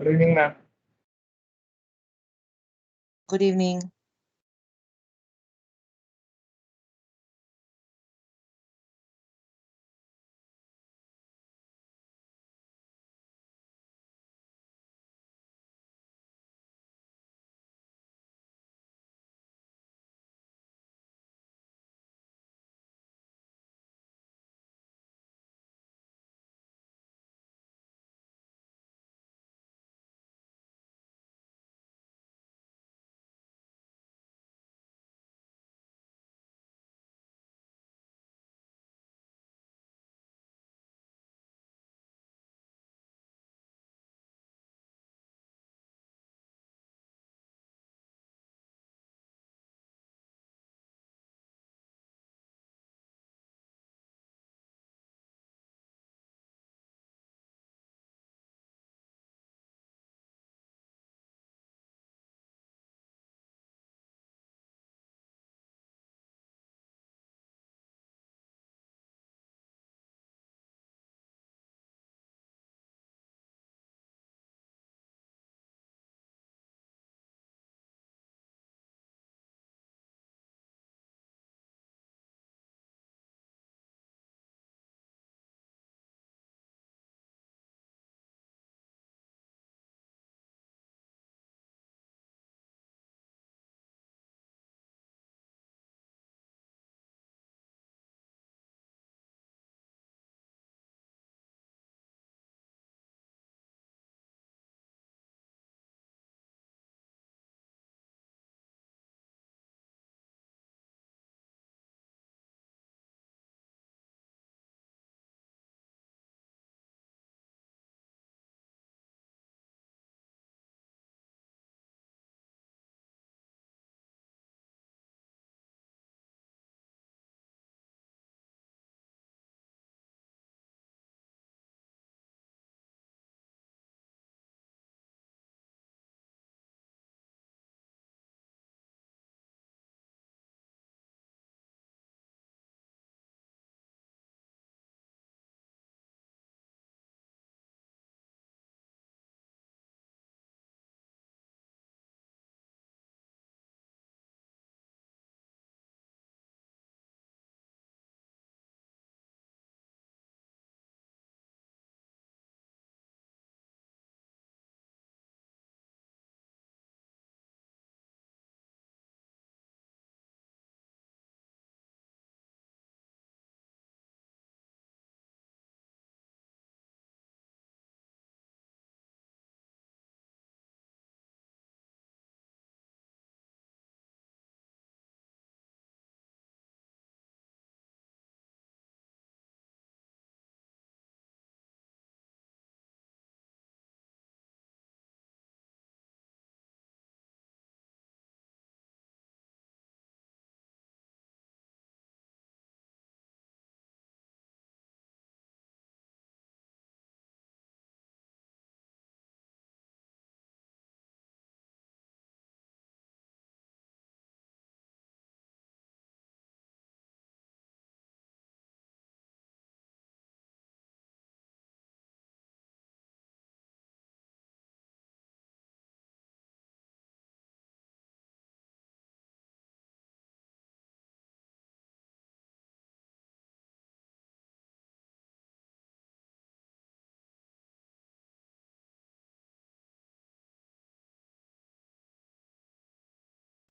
Good evening, ma'am. Good evening.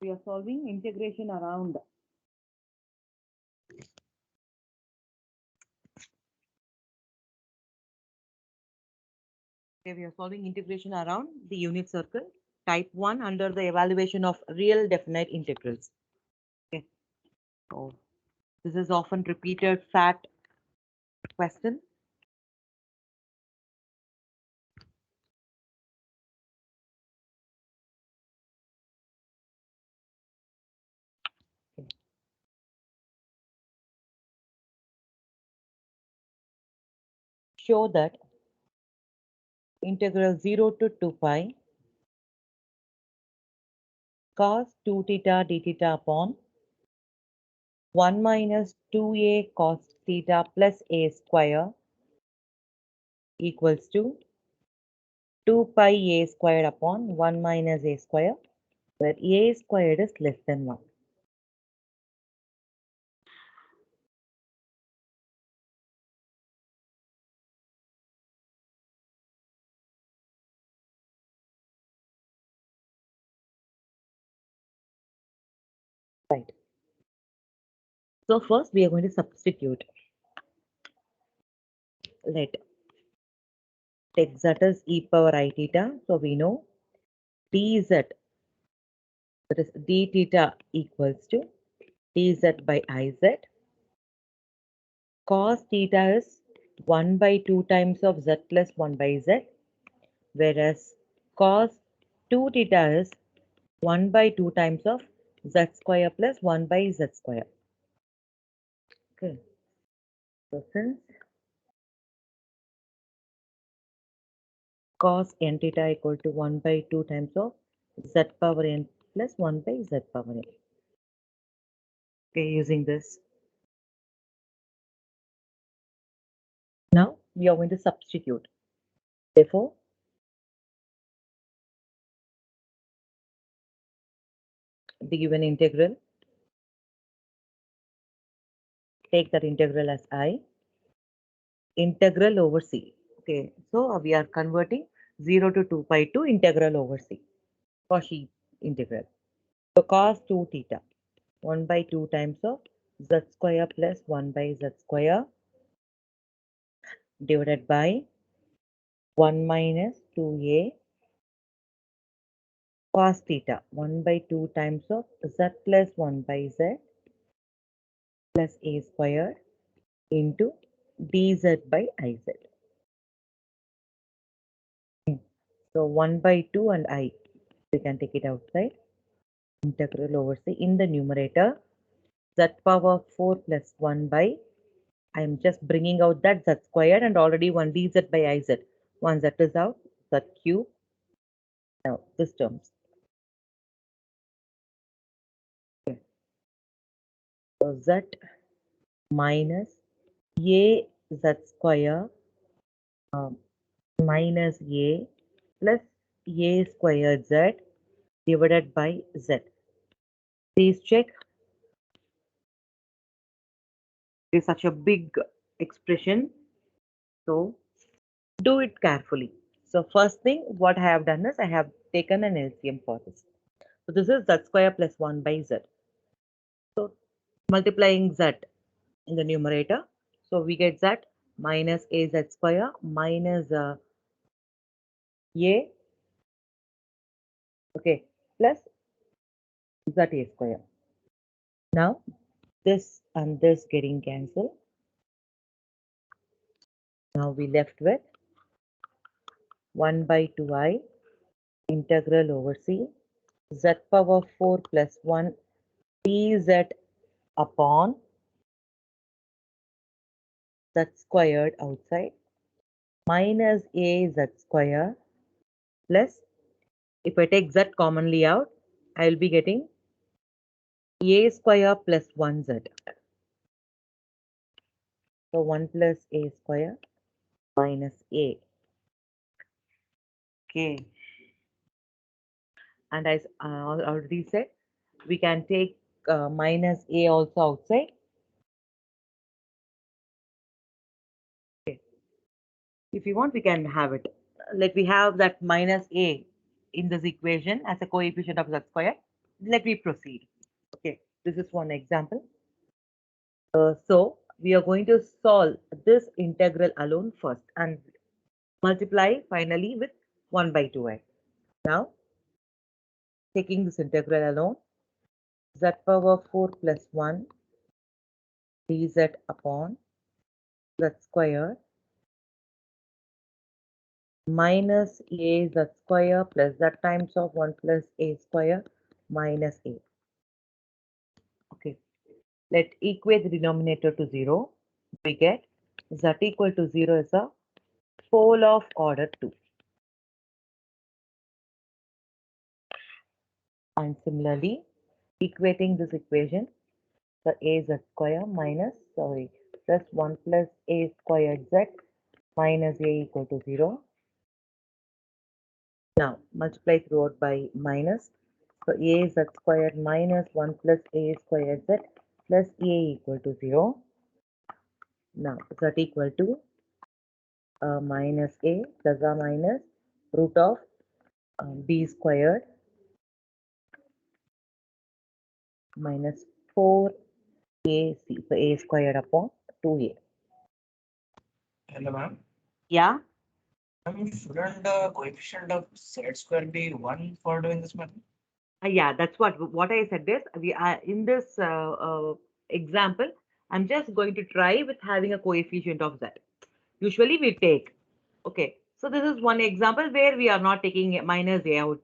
We are solving integration around. Okay, we are solving integration around the unit circle. Type 1 under the evaluation of real definite integrals. Okay. So this is often repeated fact question. Okay. Show that integral 0 to 2 pi cos 2 theta d theta upon 1 minus 2a cos theta plus a square equals to 2 pi a squared upon 1 minus a square, where a squared is less than 1. Right. So first we are going to substitute. Let take z as e power I theta. So we know dz, that is d theta equals to dz by iz. Cos theta is 1 by 2 times of z plus 1 by z, whereas cos 2 theta is 1 by 2 times of z square plus 1 by z square. Okay. So since cos n theta equal to 1 by 2 times of z power n plus 1 by z power n. Okay, using this. Now we are going to substitute. Therefore, the given integral, take that integral as I, integral over C. Okay, so we are converting 0 to 2 pi to integral over C, Cauchy integral. So cos 2 theta, 1 by 2 times of z square plus 1 by z square divided by 1 minus 2a cos theta, 1 by 2 times of z plus 1 by z plus a square into dz by iz. So 1 by 2 and I, we can take it outside. Integral over C in the numerator, z power 4 plus 1 by, I am just bringing out that z squared and already 1 dz by iz. 1 z is out, z cube. Now this terms. Okay. So z minus a z square um, minus a plus a squared z divided by z. Please check. It is such a big expression, so do it carefully. So first thing what I have done is I have taken an LCM for this. So this is z square plus 1 by z. So multiplying z in the numerator. So we get z minus a z square minus a, okay, plus z a square. Now this and this getting cancelled. Now we left with 1 by 2i integral over c z power 4 plus 1 dz upon z squared outside minus a z square plus, if I take z commonly out, I will be getting a square plus 1z. So 1 plus a square minus a. Okay. And as I already said, we can take minus a also outside. Okay. If you want, we can have it. Let me have that minus a in this equation as a coefficient of z square. Let me proceed. Okay. This is one example. So we are going to solve this integral alone first and multiply finally with 1 by 2i. Now, taking this integral alone, z power 4 plus 1 dz upon z square minus a z square plus z times of 1 plus a square minus a. Okay, let equate the denominator to 0. We get z equal to 0 is a pole of order 2. And similarly, equating this equation, the a z square minus, plus 1 plus a squared z minus a equal to 0. Now multiply throughout by minus. So a z squared minus 1 plus a squared z plus a equal to 0. Now z equal to minus a plus or minus root of b squared minus 4ac. So a squared upon 2a. Hello, ma'am. Yeah. Shouldn't the coefficient of z square be 1 for doing this method? Yeah, that's what I said is we are in this example. I'm just going to try with having a coefficient of z. Usually we take. Okay, so this is one example where we are not taking minus a out.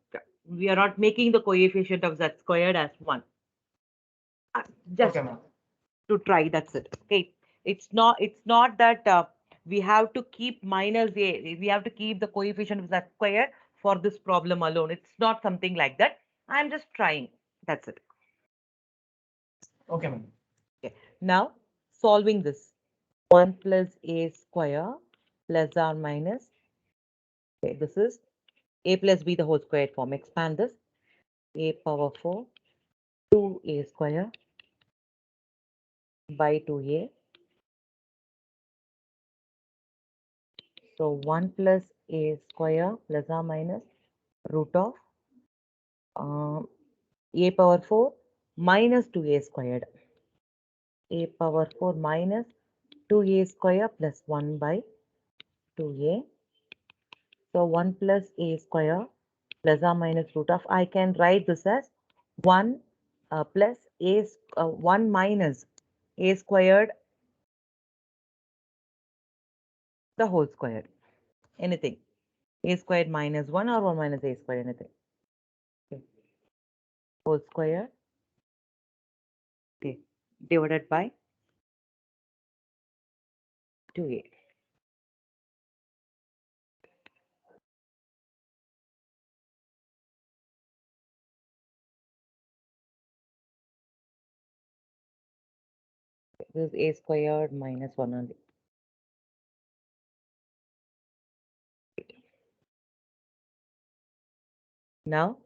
We are not making the coefficient of z squared as 1. Just Okay, ma'am. to try, that's it. Okay, it's not that we have to keep minus a. We have to keep the coefficient of z squared for this problem alone. It's not something like that. I'm just trying. That's it. Okay, ma'am. Okay. Now solving this 1 plus a square plus or minus. Okay, this is a plus b the whole squared form. Expand this a power 4 2a square by 2a. So 1 plus a square plus or minus root of um, a power 4 minus 2a squared. A power 4 minus 2a square plus 1 by 2a. So 1 plus a square plus or minus root of, I can write this as 1 plus a 1 minus a squared the whole square. Anything. A squared minus 1 or 1 minus a squared, anything. Okay. Whole square. Okay. Divided by 2a. This is a squared minus 1 only. Now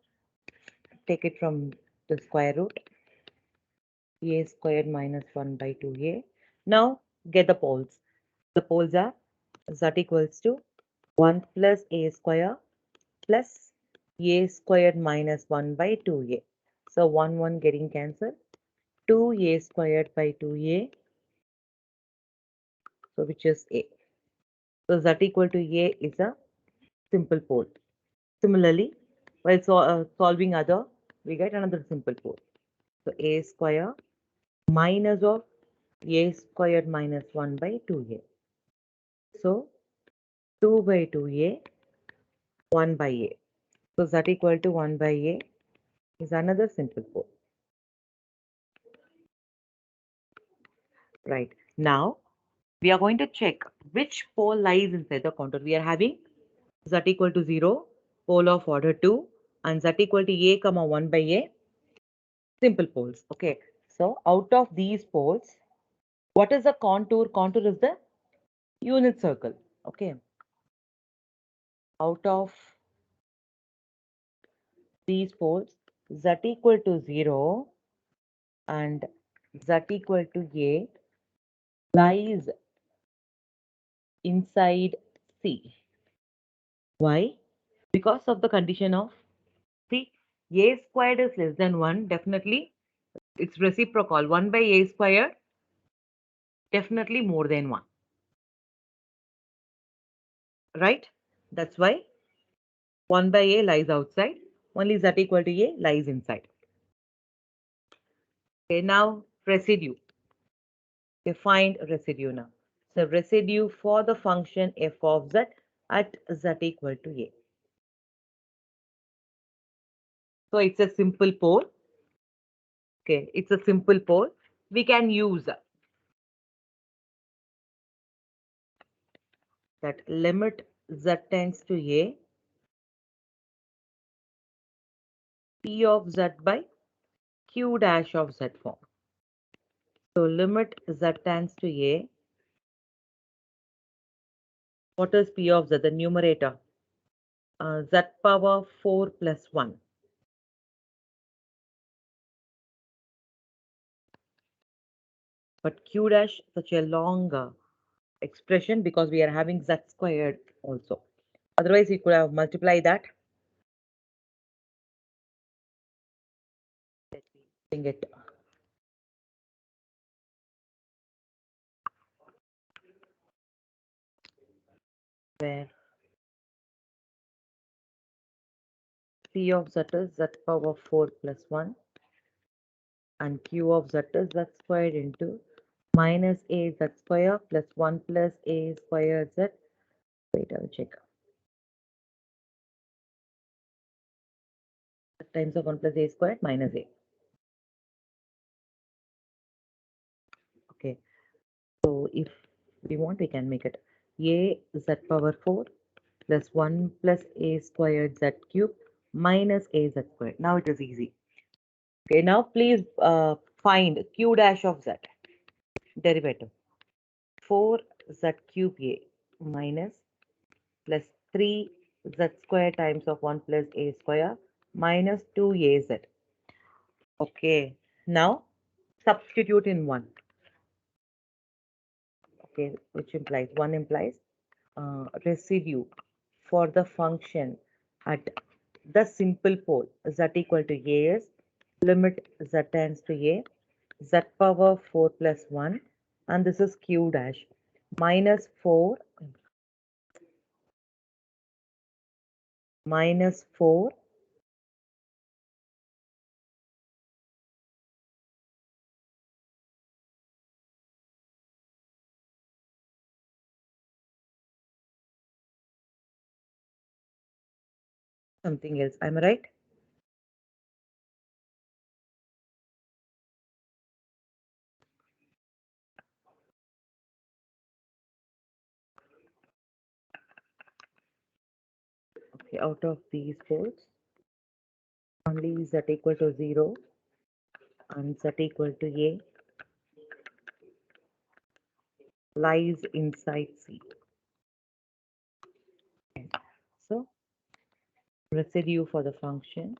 take it from the square root. A squared minus 1 by 2a. Now get the poles. The poles are z equals to 1 plus a square plus a squared minus 1 by 2a. So 1 getting cancelled. 2a squared by 2a. So which is a. So z equal to a is a simple pole. Similarly, while solving other, we get another simple pole. So a square minus of a squared minus 1 by 2a. So 2 by 2a, 1 by a. So z equal to 1 by a is another simple pole. Right. Now we are going to check which pole lies inside the contour. We are having z equal to 0, pole of order 2, and z equal to a comma 1 by a, simple poles. Okay. So out of these poles, what is the contour? Contour is the unit circle. Okay. Out of these poles, z equal to 0 and z equal to a lies inside C. Why? Because of the condition of see, a squared is less than 1, definitely it's reciprocal. 1 by a squared, definitely more than 1. Right? That's why 1 by a lies outside, only z equal to a lies inside. Okay, now residue. Okay, find residue now. So residue for the function f of z at z equal to a. So it's a simple pole. Okay, it's a simple pole. We can use that limit z tends to a, p of z by q dash of z form. So limit z tends to a, what is p of z? The numerator. z power 4 plus 1. But q dash such a long expression because we are having z squared also. Otherwise, we could have multiplied that. Let me bring it. Where p of z is z power 4 plus 1 and q of z is z squared into minus a z square plus 1 plus a squared z. Wait, I'll check. Times of 1 plus a squared minus a. Okay, so if we want, we can make it a z power 4 plus 1 plus a squared z cube minus a z squared. Now it is easy. Okay, now please find q dash of z derivative. 4 z cube a minus plus 3 z square times of 1 plus a square minus 2az. Okay, now substitute in 1. Okay, which implies 1 implies residue for the function at the simple pole z equal to a is limit z tends to a z power 4 plus 1 and this is q dash minus 4 minus 4 something else. I'm right. Okay, out of these poles only z equal to 0 and z equal to a lies inside C. So residue for the function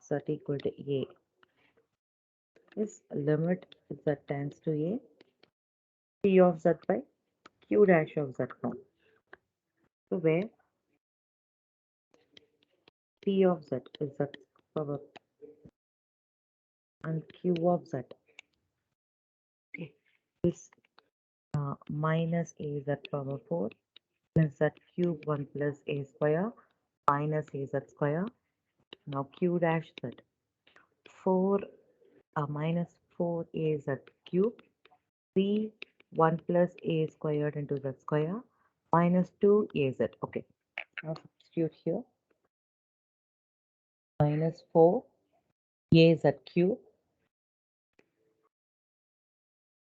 z equal to a is limit z tends to a p of z by q dash of z now. So where p of z is z power and q of z is minus a z power 4 plus z cube 1 plus a square minus a z square. Now q dash z 4 minus 4 a z cube 3 1 plus a squared into z square minus 2 az. Okay, now substitute here minus 4 a z cube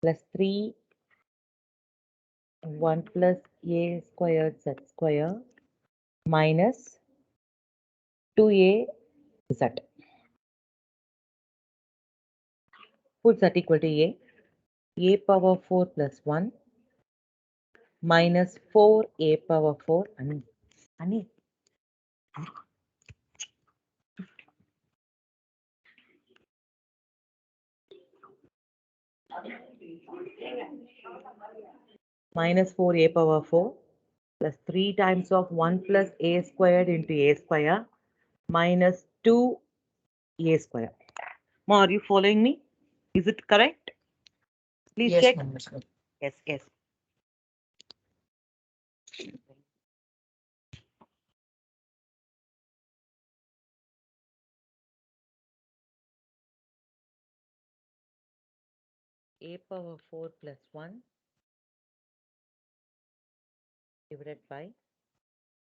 plus 3 1 plus a squared z square minus 2a z. Put z equal to a power 4 plus 1 minus 4a power 4 Ani, minus 4a power 4 plus 3 times of 1 plus a squared into a square minus 2a square. Ma, are you following me? Is it correct? Please Yes, check. ma'am. Yes, ma'am. Yes, yes. A power 4 plus 1 divided by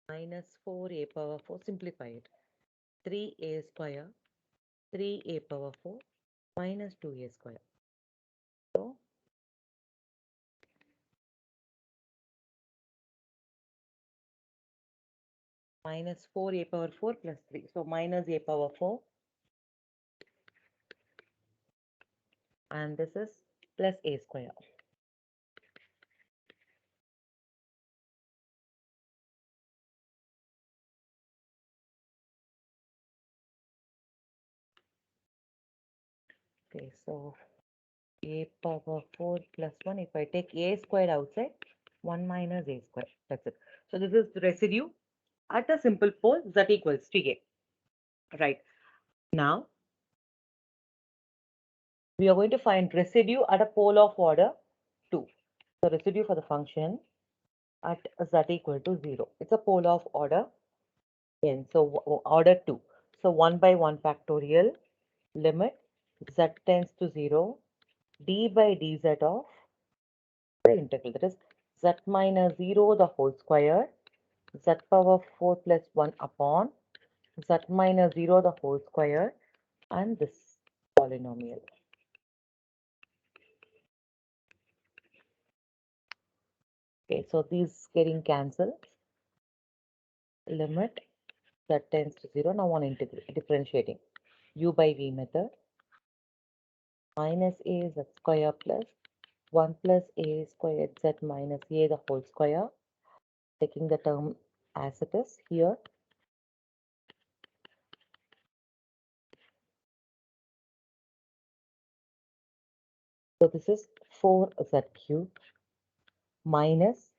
minus 4a power 4. Simplify it. 3a square, 3a power 4 minus 2a square. So minus 4a power 4 plus 3. So minus a power 4 and this is plus a square. Okay, so a power 4 plus 1. If I take a squared outside, 1 minus a squared. That's it. So this is the residue at a simple pole z equals to a. Right. Now, we are going to find residue at a pole of order 2. The residue for the function at z equal to 0. It's a pole of order n. So order 2. So 1 by 1 factorial limit z tends to 0 d by dz of the integral, that is z minus 0 the whole square, z power 4 plus 1 upon z minus 0 the whole square, and this polynomial. Okay, so these getting cancelled. Limit z tends to 0. Now on differentiating u by v method, minus a z square plus 1 plus a squared z minus a the whole square, taking the term as it is here. So this is 4z cubed minus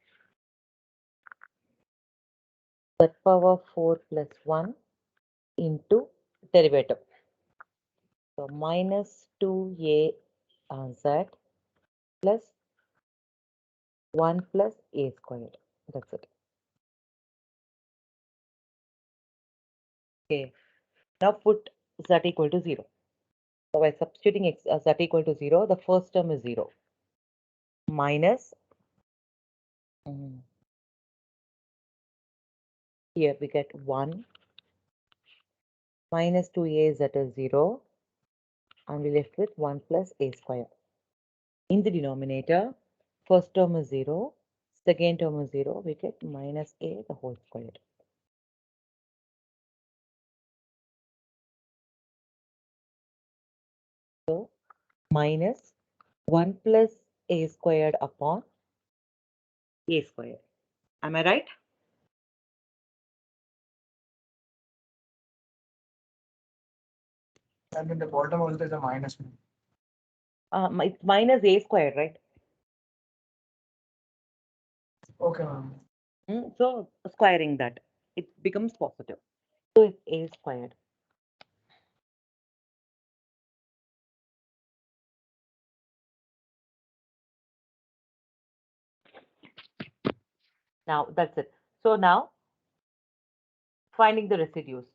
z power 4 plus 1 into derivative. So minus 2a z plus 1 plus a squared. That's it. Okay. Now put z equal to 0. So by substituting z equal to 0, the first term is 0. Minus, here we get 1. Minus 2a z is 0. And we left with 1 plus a square. In the denominator, first term is 0. Second term is 0. We get minus a the whole squared. So minus 1 plus a squared upon a squared. Am I right? And in the bottom also is a minus. It's minus a squared, right? Okay, ma'am. So squaring that, it becomes positive. So it's a squared. Now that's it. So now finding the residues.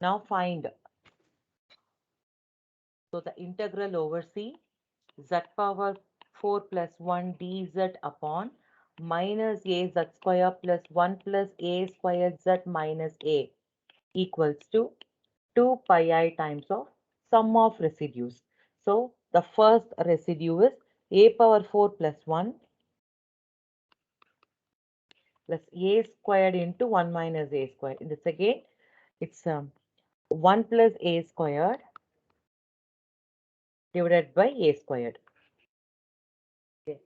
Now find. So the integral over C, z power 4 plus 1 dz upon minus a z square plus 1 plus a squared z minus a equals to 2 pi I times of sum of residues. So the first residue is a power 4 plus 1 plus a squared into 1 minus a squared. In the second, it's 1 plus a squared divided by a squared. Okay.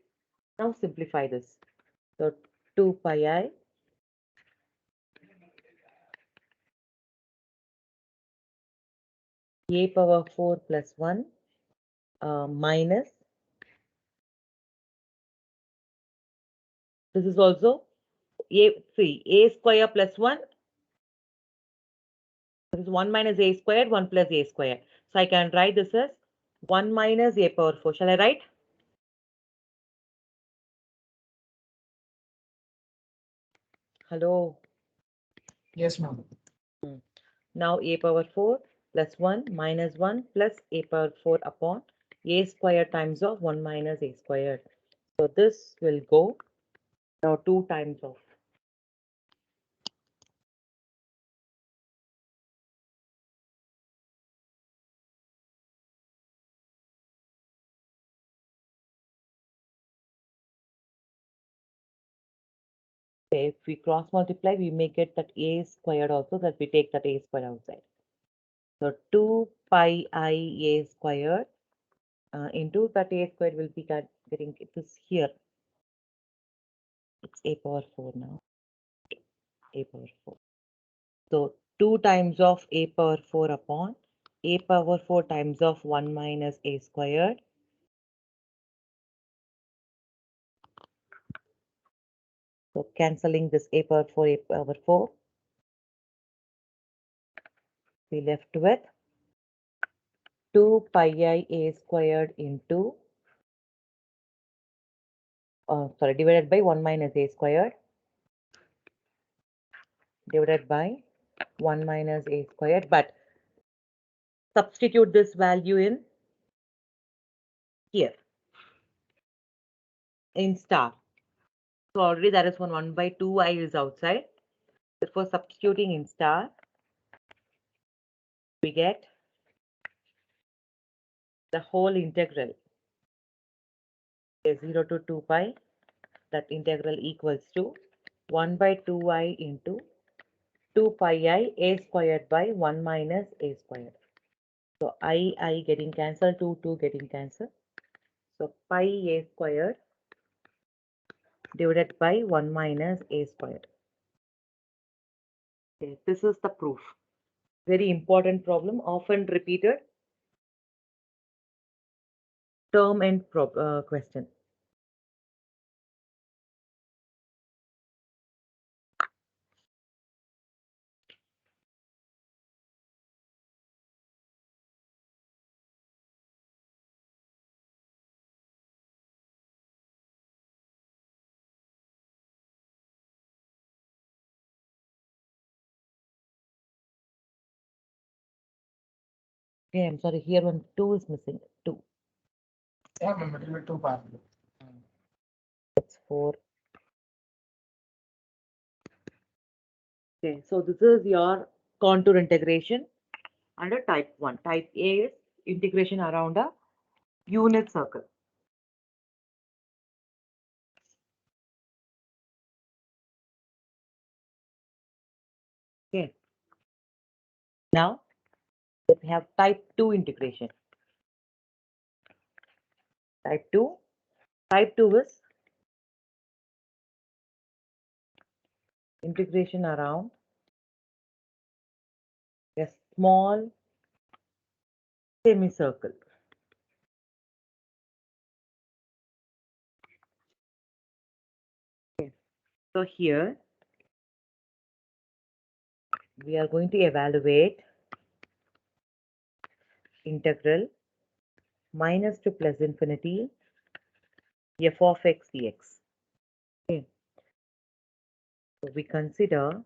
Now simplify this. So 2 pi I a power 4 plus 1 minus, this is also a square plus 1, this is 1 minus a squared, 1 plus a squared. So I can write this as 1 minus a power 4. Shall I write? Hello. Yes, ma'am. Now a power 4 plus 1 minus 1 plus a power 4 upon a square times of 1 minus a squared. So this will go now 2 times of. Okay, if we cross multiply, we make it that a squared also, that we take that a squared outside. So 2 pi I a squared into that a squared will be getting this here. It's a power 4 now. A power 4. So 2 times of a power 4 upon a power 4 times of 1 minus a squared. So cancelling this a power 4, a power 4. We left with 2 pi I a squared into, divided by 1 minus a squared divided by 1 minus a squared. But substitute this value in here in star. So already there is 1 by 2 I is outside. Therefore, substituting in star, we get the whole integral is 0 to 2 pi. That integral equals to 1 by 2i into 2 pi I a squared by 1 minus a squared. So I getting cancelled, 2 getting cancelled. So pi a squared divided by 1 minus a squared. Okay, this is the proof. Very important problem, often repeated term and question. Okay, I'm sorry, here one 2 is missing. 2. Yeah, ma'am, it will be 2 pi. That's 4. Okay, so this is your contour integration under type 1. Type A is integration around a unit circle. Okay. Now we have type 2 integration. Type 2. Type 2 is integration around a small semicircle. Okay. So here we are going to evaluate integral minus to plus infinity f of x dx. Okay. So we consider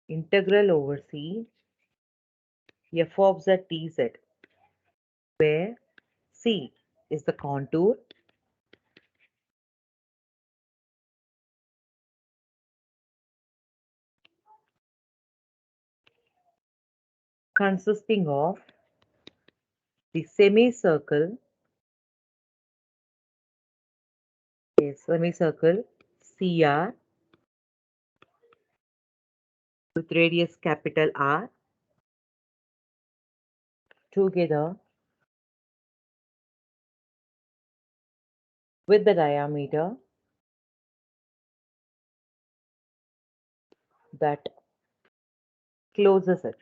integral over c f of z dz, where c is the contour, consisting of the semicircle CR with radius capital R together with the diameter that closes it.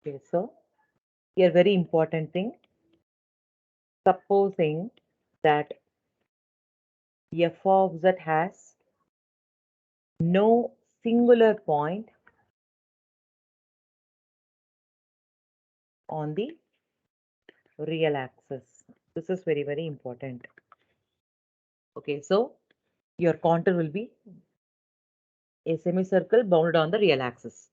Okay, so here very important thing, supposing that f of z has no singular point on the real axis. This is very, very important. Okay, so your contour will be a semicircle bounded on the real axis.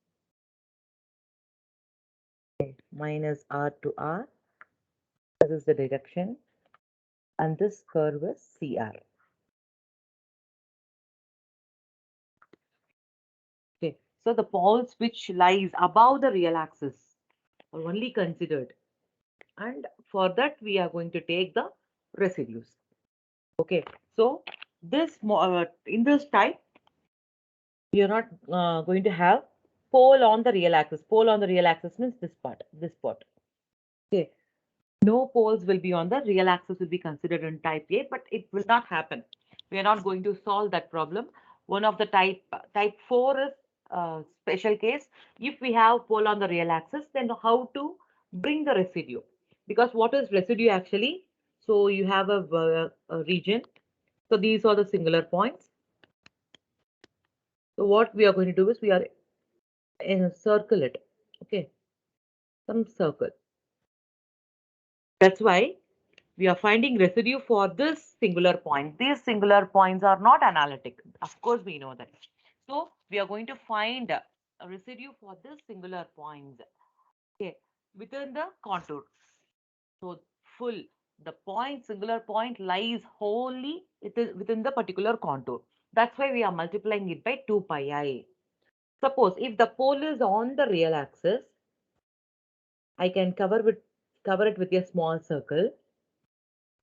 Okay, minus R to R. This is the direction. And this curve is CR. Okay, so the poles which lies above the real axis are only considered. And for that, we are going to take the residues. Okay, so in this type, we are not going to have pole on the real axis. Pole on the real axis means this part, this part. Okay, no poles will be on the real axis will be considered in type A, but it will not happen. We are not going to solve that problem. One of the type 4 is special case. If we have pole on the real axis, then how to bring the residue? Because what is residue actually? So you have a region. So these are the singular points. So what we are going to do is we are circle it. Okay, some circle. That's why we are finding residue for this singular point. These singular points are not analytic. Of course, we know that. So we are going to find a residue for this singular points. Okay, within the contour. So full the point singular point lies wholly within the particular contour. That's why we are multiplying it by 2 pi I. Suppose if the pole is on the real axis, I can cover it with a small circle.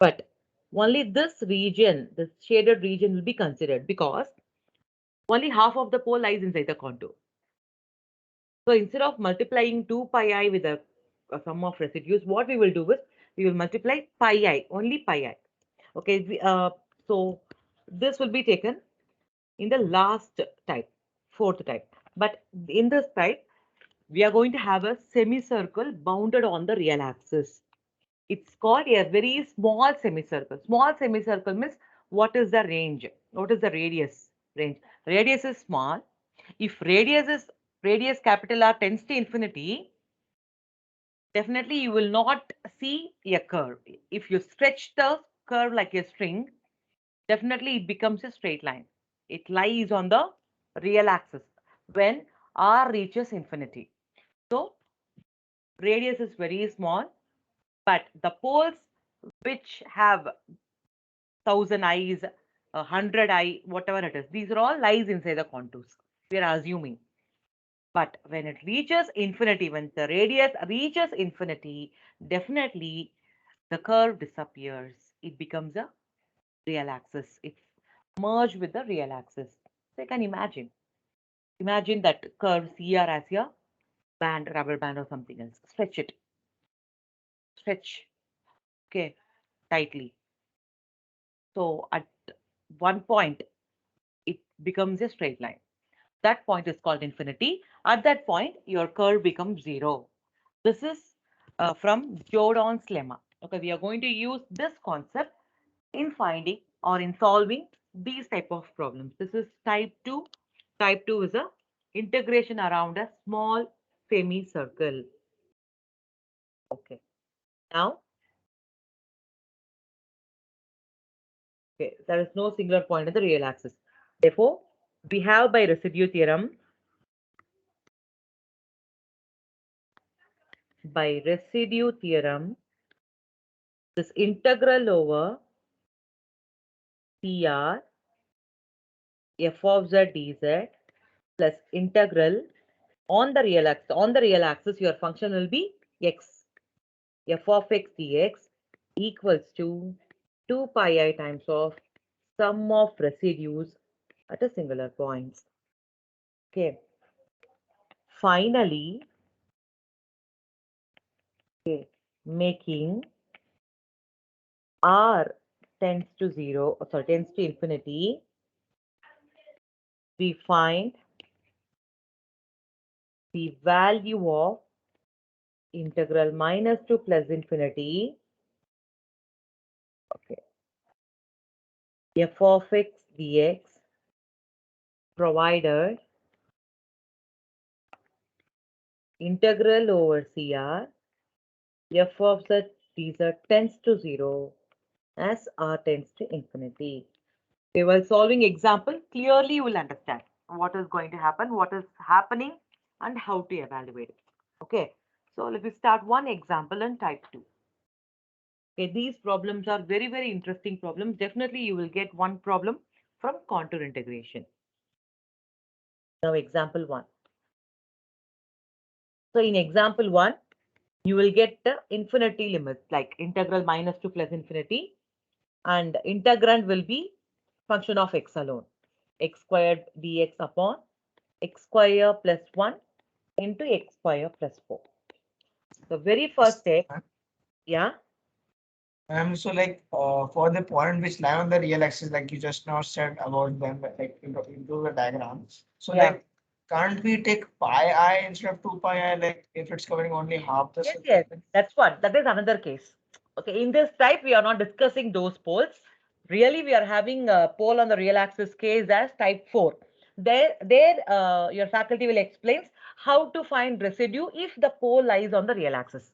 But only this region, this shaded region will be considered because only half of the pole lies inside the contour. So instead of multiplying 2 pi I with a sum of residues, what we will do is we will multiply pi I, only pi I. Okay, so this will be taken in the last type, fourth type. But in this type, we are going to have a semicircle bounded on the real axis. It's called a very small semicircle. Small semicircle means what is the range? What is the radius range? Radius is small. If radius capital R tends to infinity, definitely you will not see a curve. If you stretch the curve like a string, definitely it becomes a straight line. It lies on the real axis when R reaches infinity. So radius is very small, but the poles which have 1,000 eyes, 100 eye, whatever it is, these are all lies inside the contours. We are assuming. But when it reaches infinity, when the radius reaches infinity, definitely the curve disappears. It becomes a real axis. It's merged with the real axis. So you can imagine. Imagine that curve CR as your band, rubber band or something else. Stretch it. Stretch. Okay. Tightly. So at one point, it becomes a straight line. That point is called infinity. At that point, your curve becomes zero. This is from Jordan's lemma. Okay, we are going to use this concept in finding or in solving these type of problems. This is type 2. Type 2 is a integration around a small semicircle. Okay. Now, okay, there is no singular point in the real axis. Therefore, we have by residue theorem, this integral over CR f of z dz plus integral on the real axis. On the real axis, your function will be x. F of x dx equals to 2 pi I times of sum of residues at a singular point. Okay. Finally, okay, making r tends to 0, sorry, tends to infinity, we find the value of integral minus to plus infinity, okay, f of x dx provided integral over CR f of z dz tends to 0 as r tends to infinity. Okay, while solving example, clearly you will understand what is going to happen, what is happening, and how to evaluate it. Okay, so let me start one example in type 2. Okay, these problems are very, very interesting problems. Definitely you will get one problem from contour integration. Now, example 1. So in example 1, you will get the infinity limits like integral minus to plus infinity. and integrand will be function of x alone. X squared dx upon x square plus 1 into x square plus 4. The very first step, yeah. So like for the point which lie on the real axis, like you just now said about them, like into the diagram. So Yeah. like, can't we take pi I instead of 2 pi I, like if it's covering only half the Yes, circle? yes, that's what. That is another case. Okay, in this type, we are not discussing those poles. Really, we are having a pole on the real axis case as type 4. There, your faculty will explain how to find residue if the pole lies on the real axis.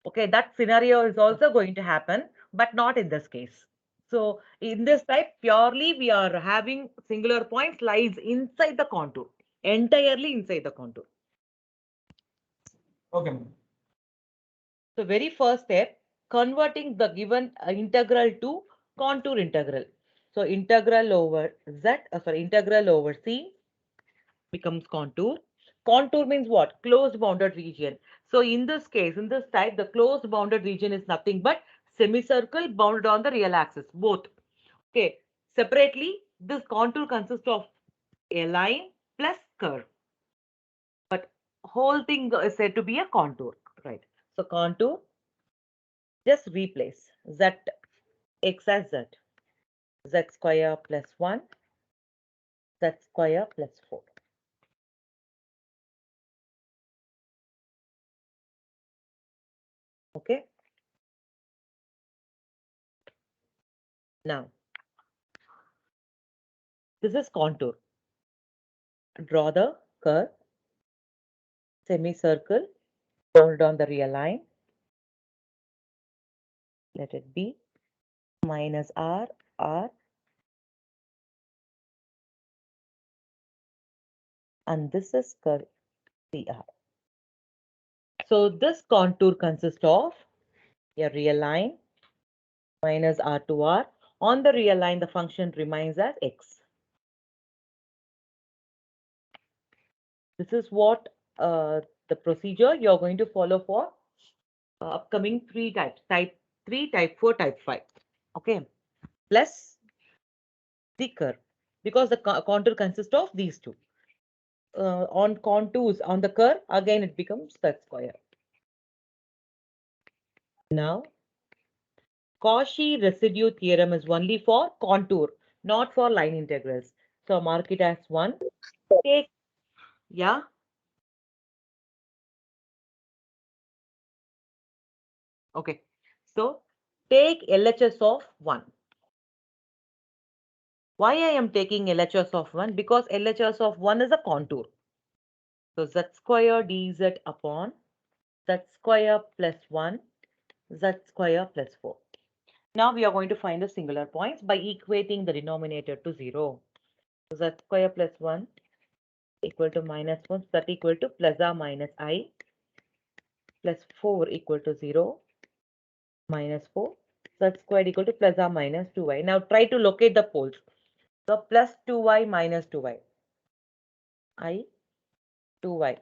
Okay, that scenario is also going to happen, but not in this case. So in this type, purely we are having singular points lies inside the contour, entirely inside the contour. Okay, ma'am. So very first step, converting the given integral to contour integral. So integral over integral over C becomes contour. Contour means what? Closed bounded region. So in this case, in this type, the closed bounded region is nothing but semicircle bounded on the real axis, both. Okay. Separately, this contour consists of a line plus curve. But whole thing is said to be a contour, right? So contour, just replace z x as z square plus 1, z square plus 4. Okay. Now, this is contour. Draw the curve, semicircle, bounded on the real line. Let it be minus r, and this is curve CR. So this contour consists of a real line minus r to r. On the real line, the function remains as x. This is what the procedure you're going to follow for upcoming three types, type 3, type 4, type 5. Okay, plus the curve, because the contour consists of these two. On contours on the curve, again it becomes z square. Now, Cauchy residue theorem is only for contour, not for line integrals. So mark it as 1. Take, yeah. Okay. So take LHS of 1. Why I am taking LHS of 1? Because LHS of 1 is a contour. So z square dz upon z square plus 1, z square plus 4. Now we are going to find the singular points by equating the denominator to 0. So z square plus 1 equal to minus 1, that equal to plus or minus I, plus 4 equal to 0, minus 4, z squared equal to plus or minus 2y. Now try to locate the poles. So plus 2y minus 2y, I, 2y.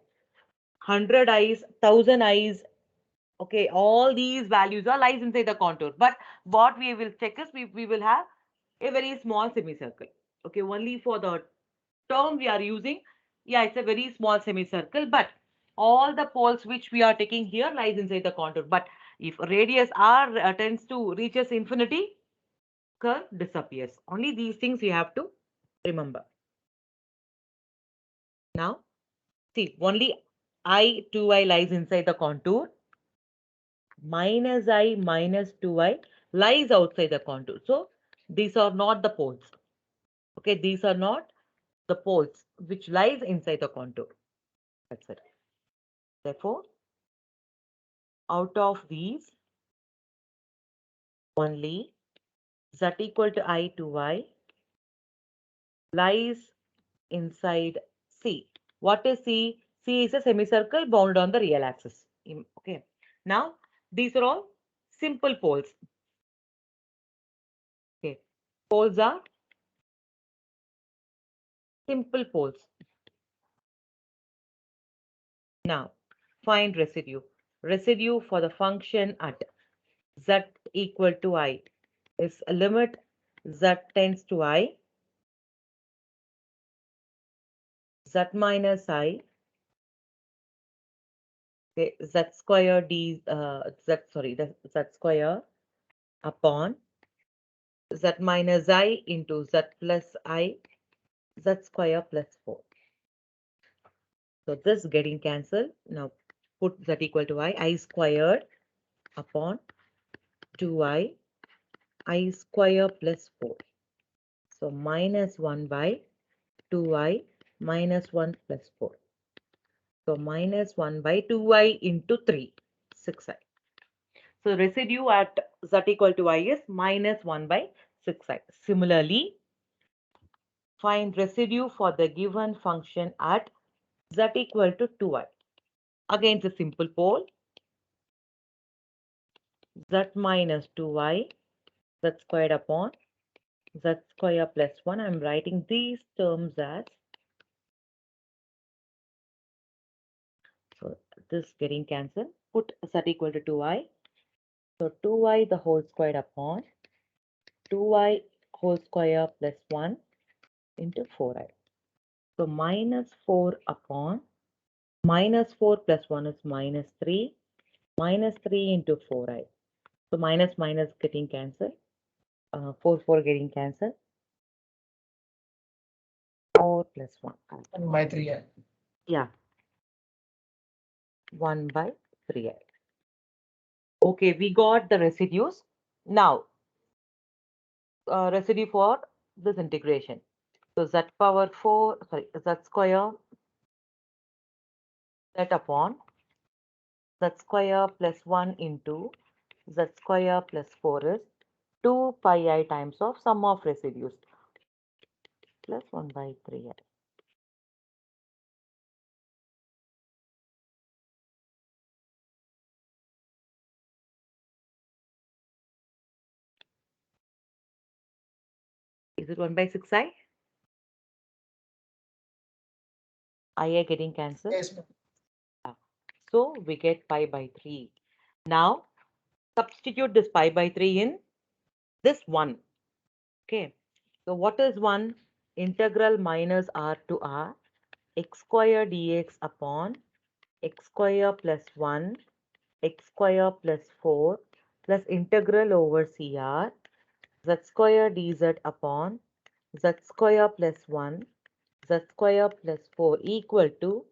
100 i's, 1000 i's. Okay, all these values are lies inside the contour. But what we will check is we will have a very small semicircle. Okay, only for the term we are using. Yeah, it's a very small semicircle, but all the poles which we are taking here lies inside the contour. But if radius r tends to reaches infinity, curve disappears. Only these things you have to remember. Now, see, only I, 2i lies inside the contour. Minus I minus 2i lies outside the contour. So these are not the poles. Okay, these are not the poles which lies inside the contour. That's it. Therefore, out of these, only z equal to I to y lies inside C. What is C? C is a semicircle bounded on the real axis. Okay. Now, these are all simple poles. Okay. Poles are simple poles. Now, find residue. Residue for the function at z equal to I. is a limit z tends to I, z minus I, okay, z square d the z square upon z minus I into z plus I, z square plus 4. So this getting cancelled. Now put z equal to I squared upon 2I, I square plus 4. So minus 1 by 2I minus 1 plus 4. So minus 1 by 2I into 3, 6I. So residue at z equal to I is minus 1 by 6I. Similarly, find residue for the given function at z equal to 2I. Again, it's a simple pole. Z minus 2I, z squared upon z square plus 1. I'm writing these terms as, so this getting cancelled. Put z equal to 2I. So 2I the whole squared upon 2I whole square plus 1 into 4I. So minus 4 upon minus 4 plus 1 is minus 3. Minus 3 into 4I. So minus minus getting cancelled. 4 getting cancelled. 4 plus 1. 1/3. Yeah, 1 by 3I. Okay, we got the residues. Now, residue for this integration. So z power 4, sorry, z square, z upon z square plus 1 into z square plus 4 is 2 pi I times of sum of residues plus 1 by 3I. Is it 1 by 6I? IA getting cancelled. Yes, ma'am. So we get pi by 3. Now substitute this pi by 3 in this 1. Okay. So what is 1? Integral minus r to r x square dx upon x square plus 1 x square plus 4 plus integral over CR z square dz upon z square plus 1 z square plus 4 equal to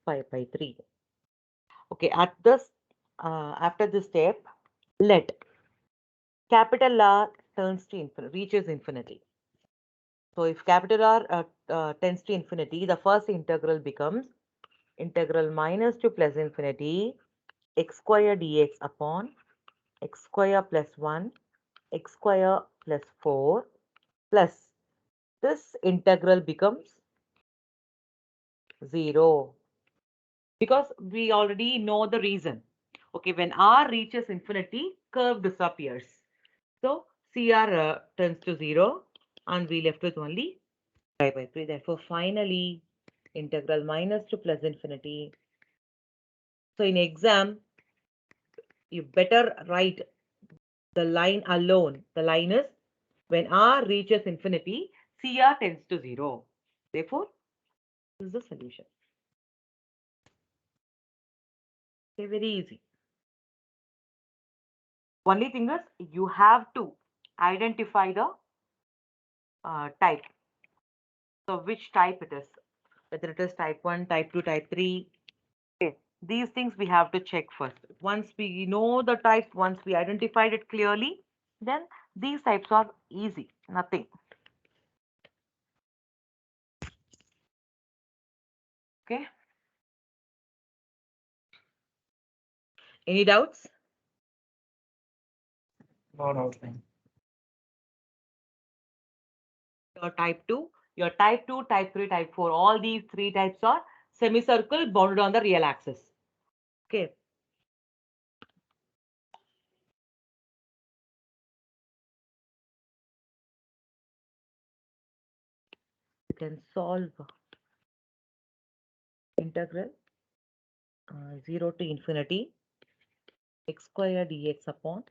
5 by 3. Okay, at this after this step, let capital R turns to infinity, reaches infinity. So if capital R tends to infinity, the first integral becomes integral minus to plus infinity x square dx upon x square plus 1 x square plus 4 plus this integral becomes 0 because we already know the reason. Okay, when r reaches infinity, curve disappears. So CR turns to 0 and we left with only pi by 3. Therefore, finally, integral minus to plus infinity. So in exam, you better write the line alone. The line is when r reaches infinity, CR tends to 0. Therefore, this is the solution. Okay, very easy. Only thing is you have to identify the type. So which type it is, whether it is type 1, type 2, type 3. Okay. These things we have to check first. Once we know the types, once we identified it clearly, then these types are easy, nothing. Okay. Any doubts? No doubt, ma'am. Your type 2, your type 2, type 3, type 4, all these three types are semicircle bounded on the real axis. Okay. You can solve integral 0 to infinity x square dx upon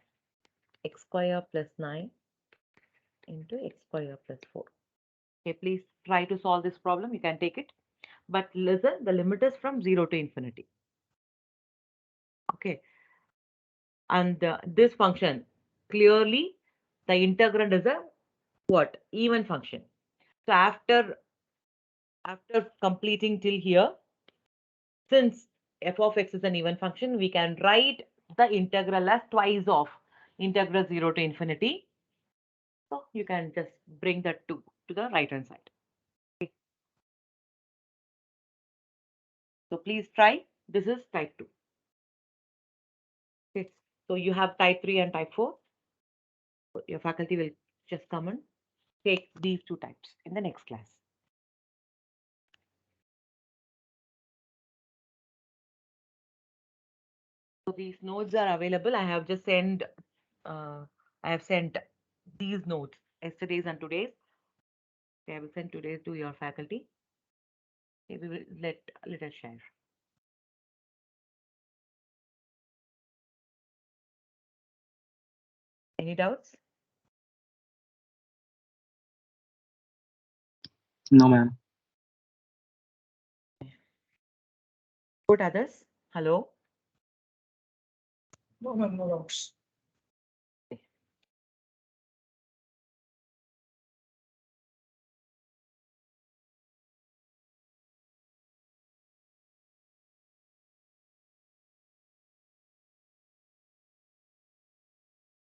x square plus 9 into x square plus 4. Okay, please try to solve this problem. You can take it. But listen, the limit is from 0 to infinity. Okay. And this function, clearly the integrand is a what? Even function. So after completing till here, since f of x is an even function, we can write the integral as twice of integral 0 to infinity. So you can just bring that to the right hand side. Okay. So please try. This is type 2. Okay. So you have type 3 and type 4. So your faculty will just come and take these two types in the next class. So these nodes are available. I have sent these notes, yesterday's and today's. Okay, I will send today's to your faculty. Okay, we will let us share. Any doubts? No, ma'am. What others? Hello? No, no, no doubts.